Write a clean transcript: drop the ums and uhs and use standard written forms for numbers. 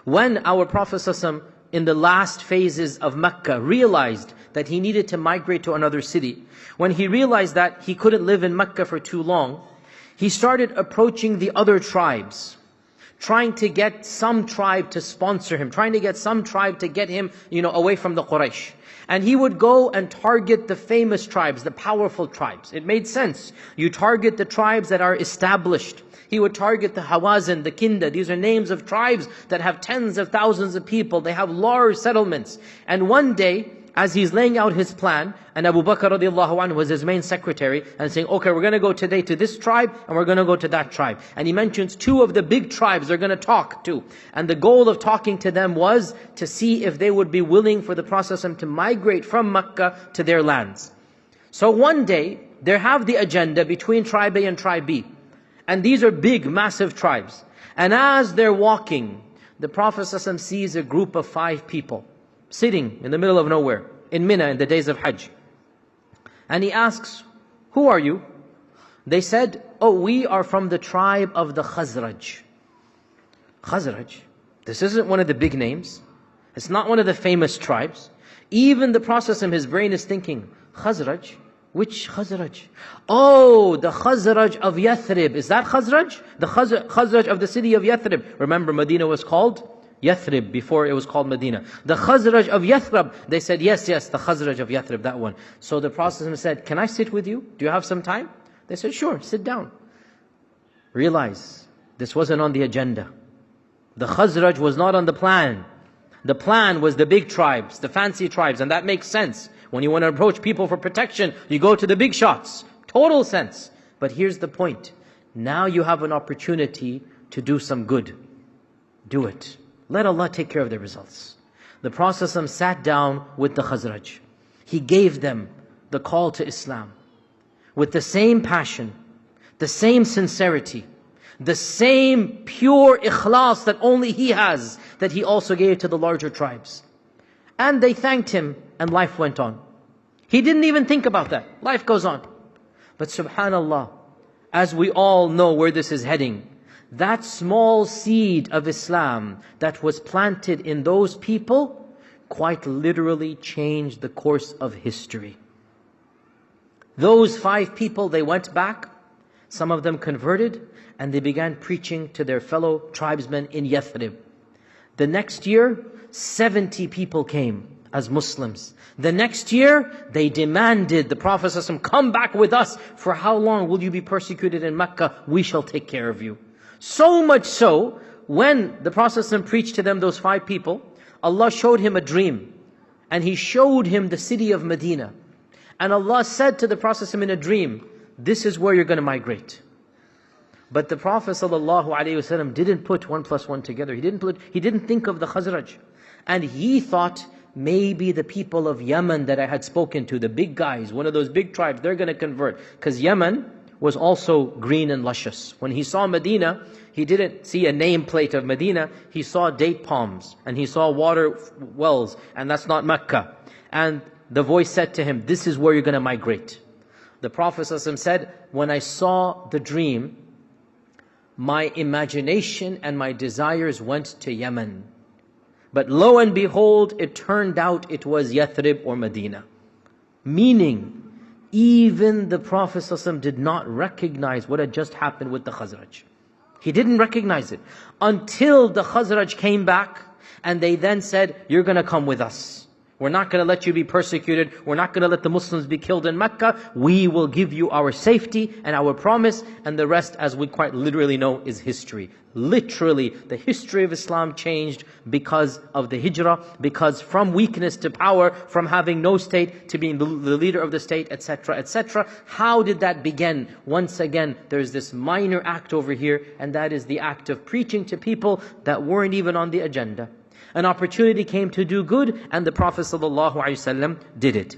When our Prophet ﷺ, in the last phases of Mecca, realized that he needed to migrate to another city, when he realized that he couldn't live in Mecca for too long, he started approaching the other tribes, trying to get some tribe to sponsor him, trying to get some tribe to get him, away from the Quraysh. And he would go and target the famous tribes, the powerful tribes. It made sense. You target the tribes that are established. He would target the Hawazin, the Kinda. These are names of tribes that have tens of thousands of people. They have large settlements. And one day, as he's laying out his plan, and Abu Bakr radiallahu anhu was his main secretary, and saying, okay, we're going to go today to this tribe, and we're going to go to that tribe. And he mentions two of the big tribes they're going to talk to. And the goal of talking to them was to see if they would be willing for the Prophet to migrate from Mecca to their lands. So one day, they have the agenda between tribe A and tribe B. And these are big, massive tribes. And as they're walking, the Prophet sees a group of 5 people sitting in the middle of nowhere, in Mina in the days of Hajj. And he asks, who are you? They said, oh, we are from the tribe of the Khazraj. Khazraj? This isn't one of the big names. It's not one of the famous tribes. Even the Prophet in his brain is thinking, Khazraj? Which Khazraj? Oh, the Khazraj of Yathrib. Is that Khazraj? The Khazraj of the city of Yathrib. Remember, Medina was called Yathrib before it was called Medina. The Khazraj of Yathrib. They said, yes, the Khazraj of Yathrib, that one. So the Prophet said, can I sit with you? Do you have some time? They said, sure, sit down. Realize, this wasn't on the agenda. The Khazraj was not on the plan. The plan was the big tribes, the fancy tribes, and that makes sense. When you want to approach people for protection, you go to the big shots. Total sense. But here's the point. Now you have an opportunity to do some good. Do it. Let Allah take care of the results. The Prophet ﷺ sat down with the Khazraj. He gave them the call to Islam with the same passion, the same sincerity, the same pure ikhlas that only he has, that he also gave to the larger tribes. And they thanked him, and life went on. He didn't even think about that. Life goes on. But subhanallah, as we all know where this is heading, that small seed of Islam that was planted in those people quite literally changed the course of history. Those 5 people, they went back, some of them converted, and they began preaching to their fellow tribesmen in Yathrib. The next year, 70 people came as Muslims. The next year, they demanded the Prophet ﷺ, come back with us. For how long will you be persecuted in Mecca? We shall take care of you. So much so, when the Prophet ﷺ preached to them, those 5 people, Allah showed him a dream. And He showed him the city of Medina. And Allah said to the Prophet ﷺ in a dream, this is where you're going to migrate. But the Prophet ﷺ didn't put 1 plus 1 together. He didn't think of the Khazraj. And he thought, maybe the people of Yemen that I had spoken to, the big guys, one of those big tribes, they're going to convert. Because Yemen was also green and luscious. When he saw Medina, he didn't see a nameplate of Medina. He saw date palms and he saw water wells, and that's not Mecca. And the voice said to him, this is where you're going to migrate. The Prophet ﷺ said, when I saw the dream, my imagination and my desires went to Yemen. But lo and behold, it turned out it was Yathrib or Medina. Meaning, even the Prophet ﷺ did not recognize what had just happened with the Khazraj. He didn't recognize it until the Khazraj came back and they then said, you're going to come with us. We're not going to let you be persecuted. We're not going to let the Muslims be killed in Mecca. We will give you our safety and our promise. And the rest, as we quite literally know, is history. Literally, the history of Islam changed because of the hijrah, because from weakness to power, from having no state to being the leader of the state, etc., etc. How did that begin? Once again, there's this minor act over here, and that is the act of preaching to people that weren't even on the agenda. An opportunity came to do good, and the Prophet ﷺ did it.